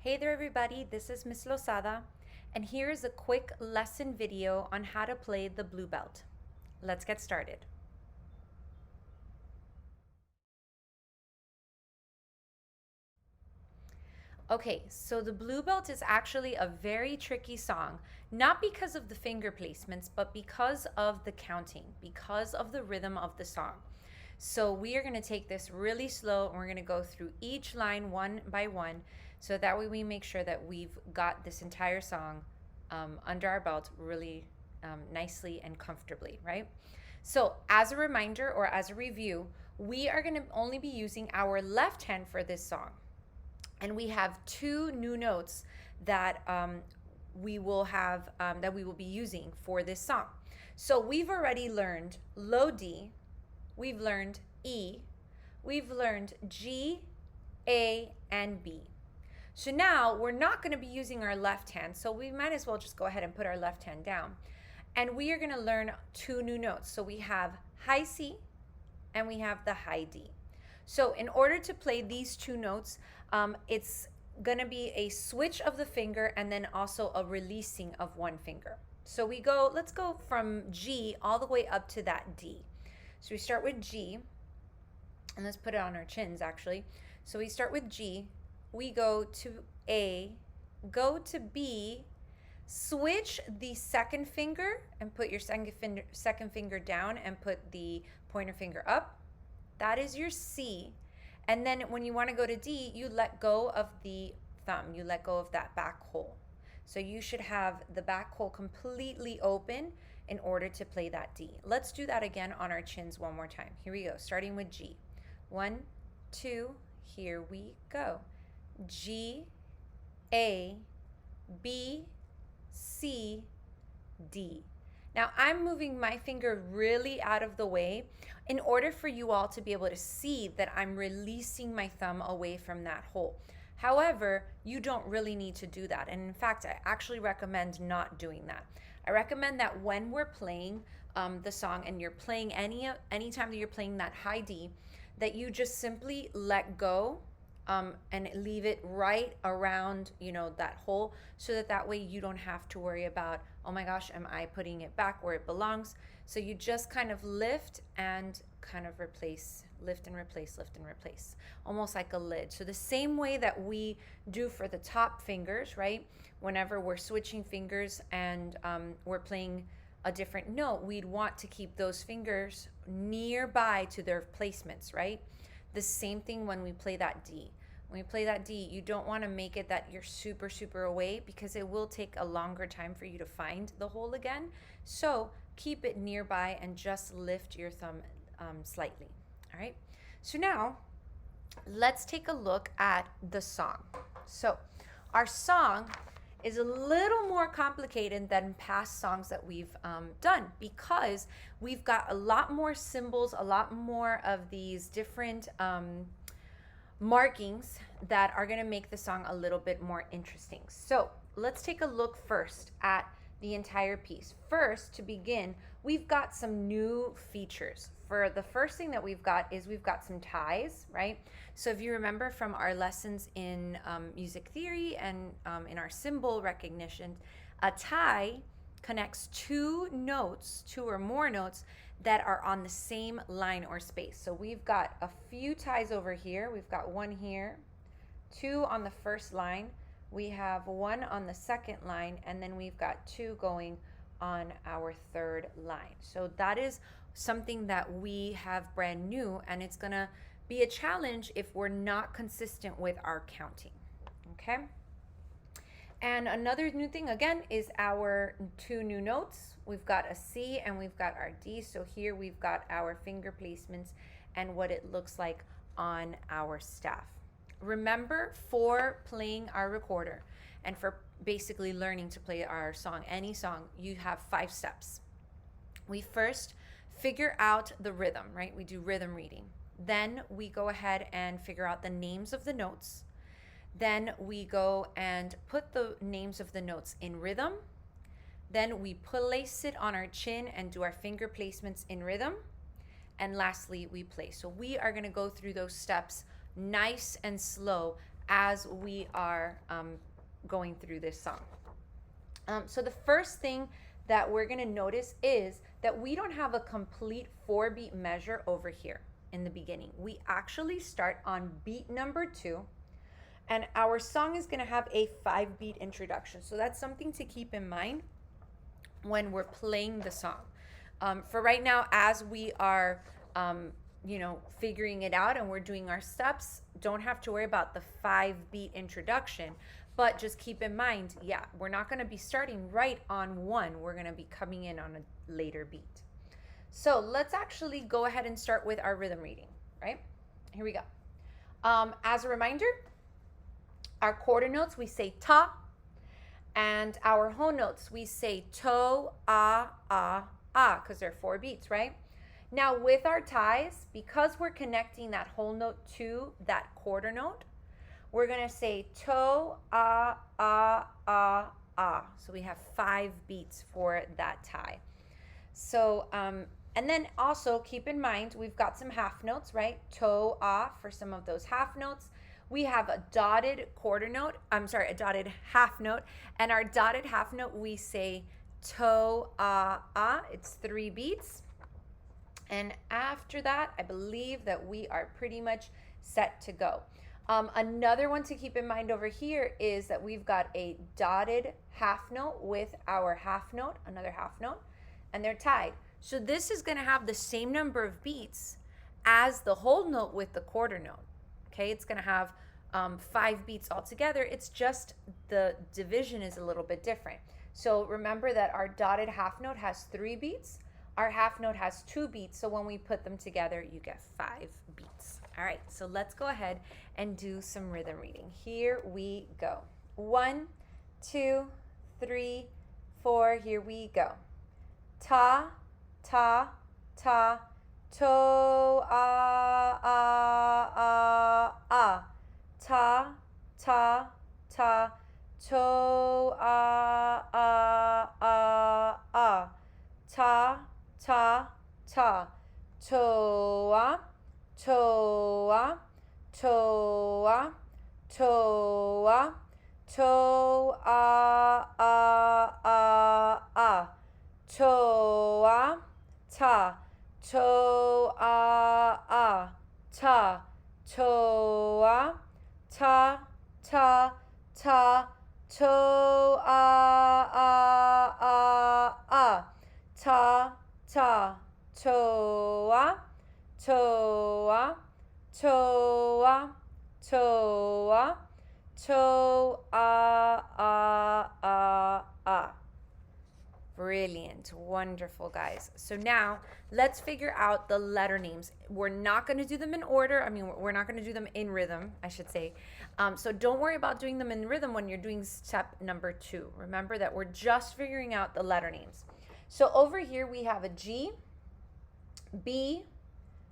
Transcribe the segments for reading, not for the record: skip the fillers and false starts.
Hey there everybody, this is Miss Losada, and here is a quick lesson video on how to play the blue belt. Let's get started. Okay, so the blue belt is actually a very tricky song, not because of the finger placements, but because of the counting, because of the rhythm of the song. So we are going to take this really slow and we're going to go through each line one by one, so that way we make sure that we've got this entire song under our belt really nicely and comfortably, right? So as a reminder or as a review, we are going to only be using our left hand for this song. And we have two new notes that we will be using for this song. So we've already learned low D, we've learned E, we've learned G, A, and B. So now we're not going to be using our left hand, so we might as well just go ahead and put our left hand down. And we are going to learn two new notes. So we have high C and we have the high D. So in order to play these two notes, it's going to be a switch of the finger and then also a releasing of one finger. So let's go from G all the way up to that D. So we start with G, and let's put it on our chins actually. So we start with G, we go to A, go to B, switch the second finger and put your second finger down and put the pointer finger up. That is your C. And then when you want to go to D, you let go of the thumb. You let go of that back hole. So you should have the back hole completely open in order to play that D. Let's do that again on our chins one more time. Here we go, starting with G. 1, 2, here we go. G, A, B, C, D. Now I'm moving my finger really out of the way in order for you all to be able to see that I'm releasing my thumb away from that hole. However, you don't really need to do that. And in fact, I actually recommend not doing that. I recommend that when we're playing the song and you're playing anytime that you're playing that high D, that you just simply let go and leave it right around, that hole, so that way you don't have to worry about, oh my gosh, am I putting it back where it belongs? So you just kind of lift and kind of replace, lift and replace, lift and replace, almost like a lid. So the same way that we do for the top fingers, right? Whenever we're switching fingers and we're playing a different note, we'd want to keep those fingers nearby to their placements, right? The same thing when we play that D. When we play that D, you don't want to make it that you're super, super away, because it will take a longer time for you to find the hole again. So keep it nearby and just lift your thumb slightly. All right. So now let's take a look at the song. So our song is a little more complicated than past songs that we've done, because we've got a lot more symbols, a lot more of these different markings that are going to make the song a little bit more interesting. So let's take a look first at the entire piece. First, to begin, we've got some new features. For the first thing that we've got is we've got some ties, right? So if you remember from our lessons in music theory and in our symbol recognition, a tie connects two or more notes that are on the same line or space. So we've got a few ties over here. We've got one here, two on the first line, we have one on the second line, and then we've got two going on our third line. So that is something that we have brand new, and it's gonna be a challenge if we're not consistent with our counting, okay? And another new thing again is our two new notes. We've got a C and we've got our D. So here we've got our finger placements and what it looks like on our staff. Remember, for playing our recorder and for basically learning to play our song, any song, you have 5 steps. We first figure out the rhythm, right? We do rhythm reading. Then we go ahead and figure out the names of the notes. Then we go and put the names of the notes in rhythm. Then we place it on our chin and do our finger placements in rhythm. And lastly, we play. So we are going to go through those steps nice and slow as we are going through this song. So the first thing that we're going to notice is that we don't have a complete 4-beat measure over here in the beginning. We actually start on beat number 2, and our song is going to have a 5-beat introduction. So that's something to keep in mind when we're playing the song. For right now, as we are figuring it out and we're doing our steps, don't have to worry about the 5-beat introduction, but just keep in mind, we're not going to be starting right on 1. We're going to be coming in on a later beat. So let's actually go ahead and start with our rhythm reading, right? Here we go. As a reminder, our quarter notes, we say ta, and our whole notes, we say to, ah, because they're 4 beats, right? Now with our ties, because we're connecting that whole note to that quarter note, we're going to say to, ah, ah, ah, ah. So we have 5 beats for that tie. So, and then also keep in mind, we've got some half notes, right? To, ah, for some of those half notes. We have a dotted a dotted half note. And our dotted half note, we say to, ah, ah. It's 3 beats. And after that, I believe that we are pretty much set to go. Another one to keep in mind over here is that we've got a dotted half note with our half note, another half note, and they're tied. So this is going to have the same number of beats as the whole note with the quarter note. Okay, it's going to have 5 beats altogether. It's just the division is a little bit different. So remember that our dotted half note has 3 beats. Our half note has 2 beats. So when we put them together, you get 5 beats. All right, so let's go ahead and do some rhythm reading. Here we go. 1, 2, 3, 4. Here we go. Ta, ta, ta, to, ah, ah, ah, ah. Ta, ta, ta, to, ah, ah, ah, ah. Ta, ta, ta, toa, toa, toa, toa, toa, ah, ah, ah. Toa, ta, toa, ah, ta, toa, ta, ta, ta, toa, ah, ah, ah. Ta, ta, toa, toa, toa, toa, toa, ah, ah, ah. Brilliant. Wonderful, guys. So now let's figure out the letter names. We're not going to do them in order. I mean, we're not going to do them in rhythm, I should say. So don't worry about doing them in rhythm when you're doing step number 2. Remember that we're just figuring out the letter names. So over here we have a G, B,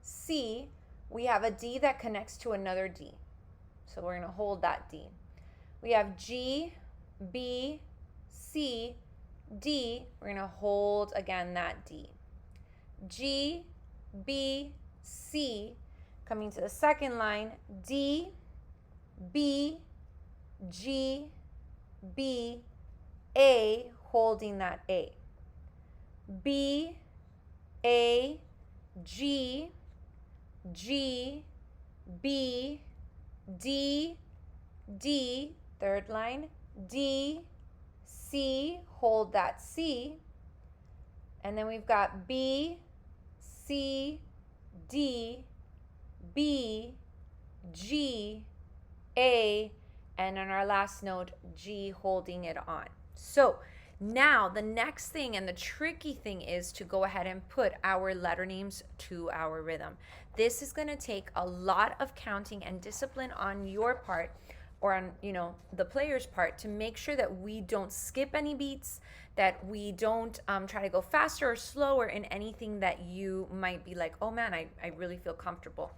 C. We have a D that connects to another D. So we're going to hold that D. We have G, B, C, D. We're going to hold again that D. G, B, C. Coming to the second line, D, B, G, B, A, holding that A. B, A, G, G, B, D, D, third line, D, C, hold that C, and then we've got B, C, D, B, G, A, and on our last note, G, holding it on. So now the next thing and the tricky thing is to go ahead and put our letter names to our rhythm. This is going to take a lot of counting and discipline on your part, or on the player's part, to make sure that we don't skip any beats, that we don't try to go faster or slower in anything that you might be like, oh man, I really feel comfortable.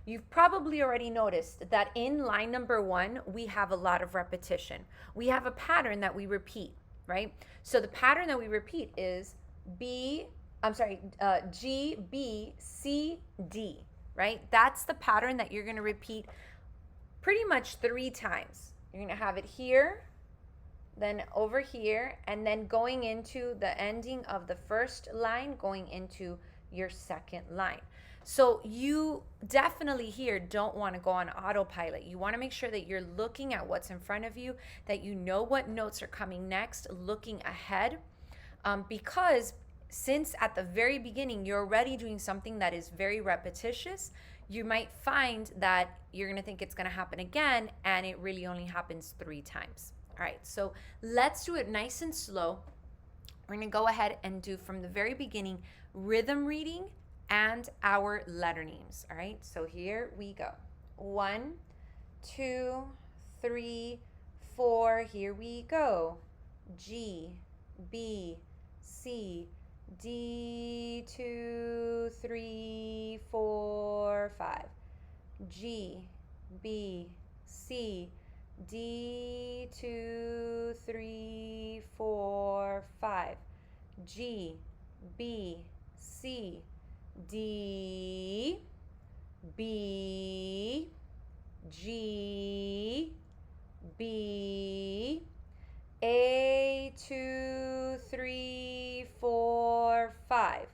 You've probably already noticed that in line number 1 we have a lot of repetition. We have a pattern that we repeat, right? So the pattern that we repeat is G, B, C, D, right? That's the pattern that you're going to repeat pretty much 3 times. You're going to have it here, then over here, and then going into the ending of the first line, going into your second line. So you definitely here don't want to go on autopilot. You want to make sure that you're looking at what's in front of you, that you know what notes are coming next, looking ahead, because since at the very beginning you're already doing something that is very repetitious, you might find that you're going to think it's going to happen again, and it really only happens 3 times. All right, so let's do it nice and slow. We're going to go ahead and do from the very beginning rhythm reading and our letter names. All right, so here we go. 1, 2, 3, 4. Here we go. G, B, C, D, 2, 3, 4, 5. G, B, C, D, 2, 3, 4, 5. G, B, C, D, B, G, B, A, 2, 3, 4, 5.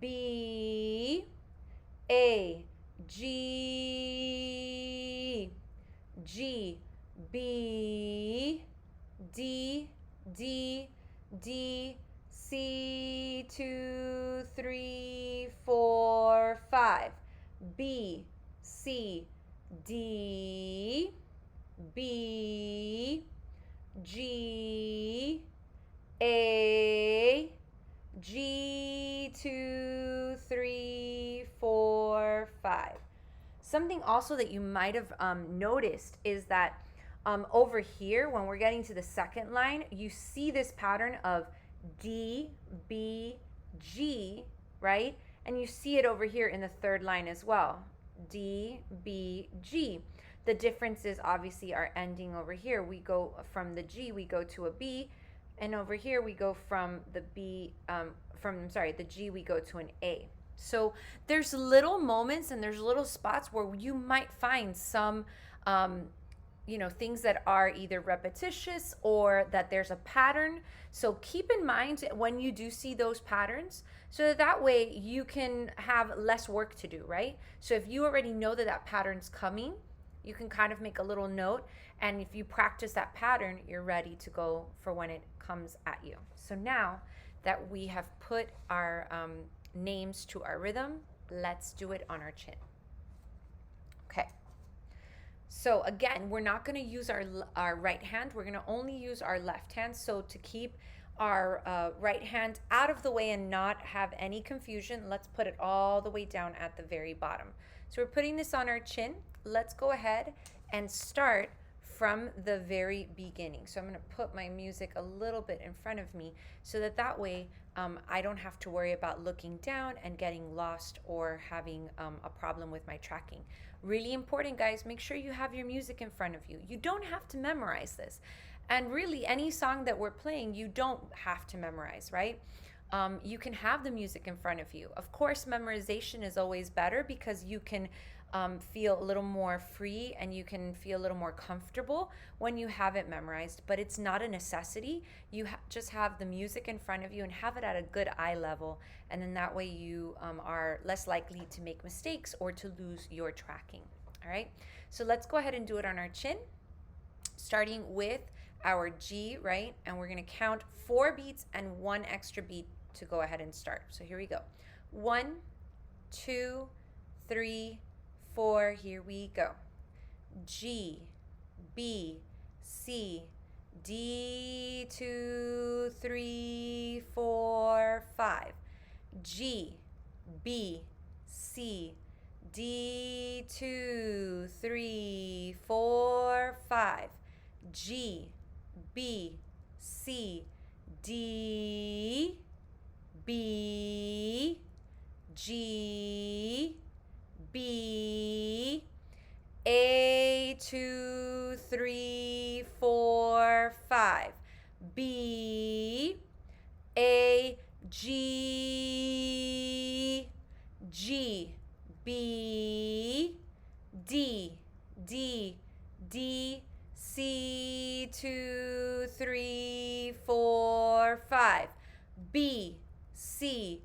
B, A, G, G, B, D, D, D, C, 2, 3, 4, 5. B, C, D, B, G, A, G, 2, 3, 4, 5. Something also that you might have noticed is that over here, when we're getting to the second line, you see this pattern of D, B, G, right? And you see it over here in the third line as well. D, B, G. The difference is obviously our ending over here. We go from the G, we go to a B, and over here we go from the the G, we go to an A. So there's little moments and there's little spots where you might find some things that are either repetitious or that there's a pattern. So keep in mind when you do see those patterns, so that way you can have less work to do, right? So if you already know that that pattern's coming, you can kind of make a little note, and if you practice that pattern, you're ready to go for when it comes at you. So now that we have put our names to our rhythm, let's do it on our chin. Okay. So again, we're not going to use our right hand. We're going to only use our left hand. So to keep our right hand out of the way and not have any confusion, let's put it all the way down at the very bottom. So we're putting this on our chin. Let's go ahead and start from the very beginning. So I'm going to put my music a little bit in front of me so that way I don't have to worry about looking down and getting lost or having a problem with my tracking. Really important, guys, make sure you have your music in front of you. You don't have to memorize this. And really, any song that we're playing, you don't have to memorize, right? You can have the music in front of you. Of course, memorization is always better because you can feel a little more free and you can feel a little more comfortable when you have it memorized, but it's not a necessity. You just have the music in front of you and have it at a good eye level, and then that way you are less likely to make mistakes or to lose your tracking. All right, so let's go ahead and do it on our chin, starting with our G, right? And we're going to count 4 beats and 1 extra beat to go ahead and start. So here we go. 1, 2, 3, 4. Here we go. G, B, C, D, 2, 3, 4, 5. G, B, C, D, 2, 3, 4, 5. G, B, C, D, B, G, B, A, 2, 3, 4, 5. B, A, G, G, B, D, D, D, C, 2, 3, 4, 5. B, C,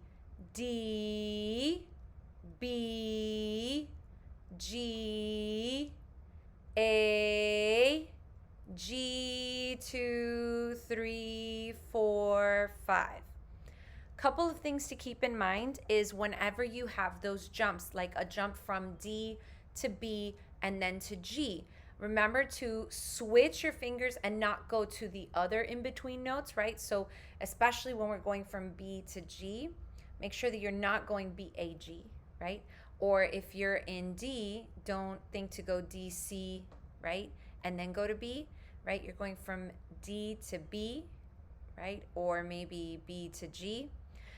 D, B, G, A, G, 2, 3, 4, 5. Couple of things to keep in mind is whenever you have those jumps, like a jump from D to B and then to G, remember to switch your fingers and not go to the other in between notes, right? So especially when we're going from B to G, make sure that you're not going B, A, G, right? Or if you're in D, don't think to go D, C, right? And then go to B, right? You're going from D to B, right? Or maybe B to G.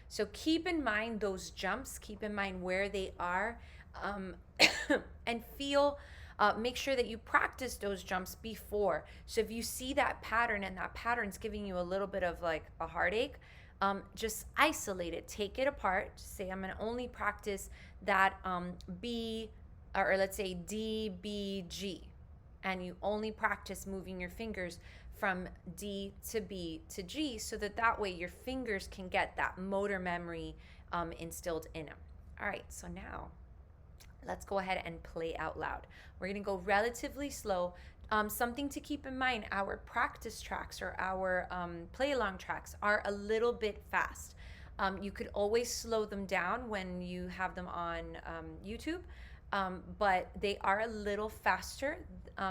So keep in mind those jumps, keep in mind where they are, and make sure that you practice those jumps before. So if you see that pattern and that pattern's giving you a little bit of like a heartache, just isolate it, take it apart. Just say, I'm going to only practice that B, or let's say D, B, G. And you only practice moving your fingers from D to B to G, so that way your fingers can get that motor memory instilled in them. All right, so now let's go ahead and play out loud. We're going to go relatively slow. Something to keep in mind, our practice tracks or our play along tracks are a little bit fast. You could always slow them down when you have them on YouTube, but they are a little faster.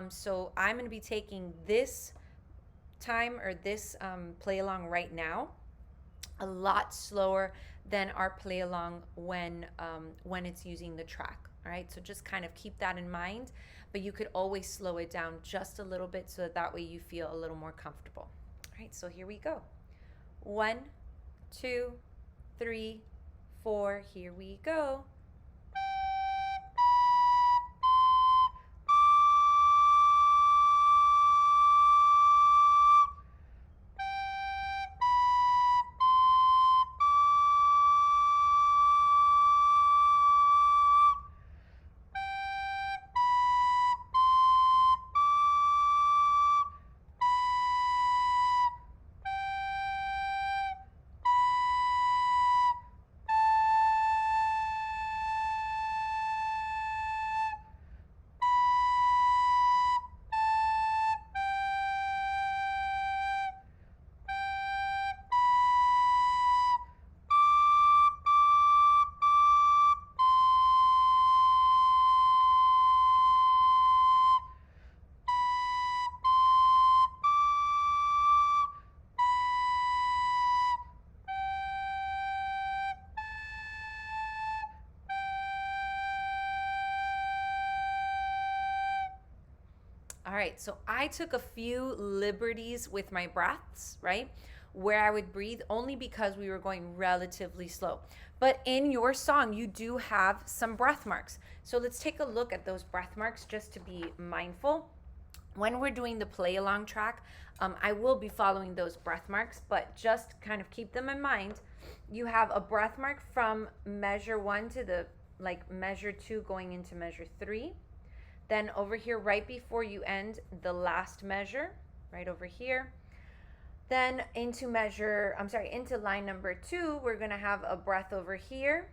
So I'm going to be taking this time or this play along right now a lot slower than our play along when it's using the track. All right, so just kind of keep that in mind, but you could always slow it down just a little bit so that way you feel a little more comfortable. All right, so here we go. 1, 2, 3, 4, here we go. All right, so I took a few liberties with my breaths, right? Where I would breathe only because we were going relatively slow. But in your song, you do have some breath marks. So let's take a look at those breath marks just to be mindful. When we're doing the play along track, I will be following those breath marks, but just kind of keep them in mind. You have a breath mark from measure 1 to the measure 2 going into measure 3. Then over here, right before you end the last measure, right over here. Then into line number 2, we're gonna have a breath over here.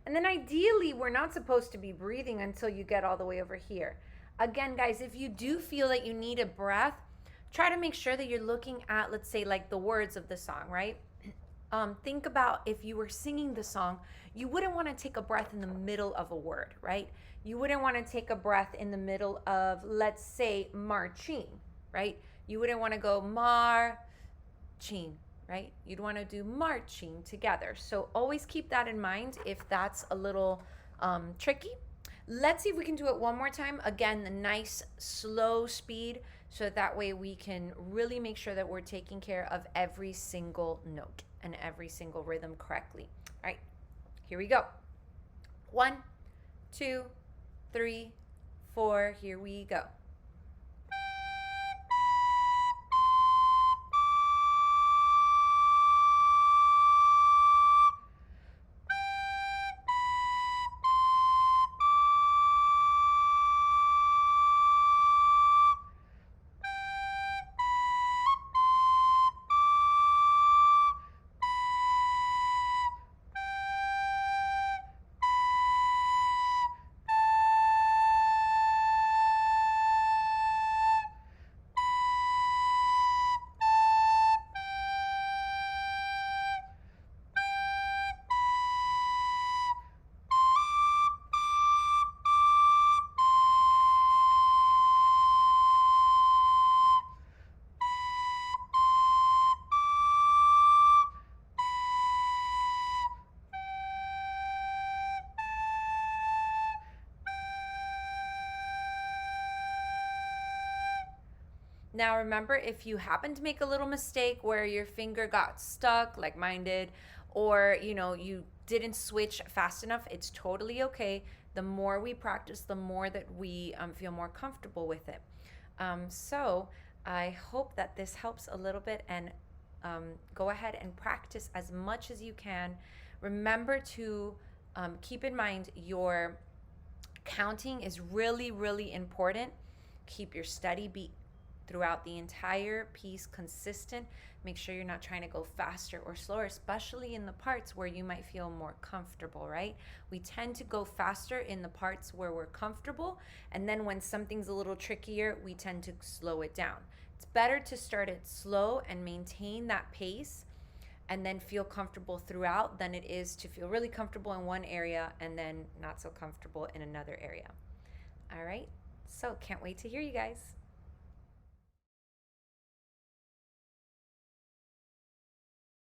And then ideally, we're not supposed to be breathing until you get all the way over here. Again, guys, if you do feel that you need a breath, try to make sure that you're looking at, let's say, like the words of the song, right? Think about if you were singing the song, you wouldn't want to take a breath in the middle of a word, right? You wouldn't want to take a breath in the middle of, let's say, marching, right? You wouldn't want to go marching, right? You'd want to do marching together. So always keep that in mind if that's a little tricky. Let's see if we can do it one more time. Again, the nice slow speed, so that way we can really make sure that we're taking care of every single note and every single rhythm correctly. All right, here we go. 1, 2, 3, 4, here we go. Now remember, if you happen to make a little mistake where your finger got stuck like mine did, or you didn't switch fast enough, it's totally okay. The more we practice, the more that we feel more comfortable with it. So I hope that this helps a little bit, and go ahead and practice as much as you can. Remember to keep in mind your counting is really, really important. Keep your steady beat throughout the entire piece consistent. Make sure you're not trying to go faster or slower, especially in the parts where you might feel more comfortable, right? We tend to go faster in the parts where we're comfortable, and then when something's a little trickier, we tend to slow it down. It's better to start it slow and maintain that pace and then feel comfortable throughout than it is to feel really comfortable in one area and then not so comfortable in another area. All right, so can't wait to hear you guys.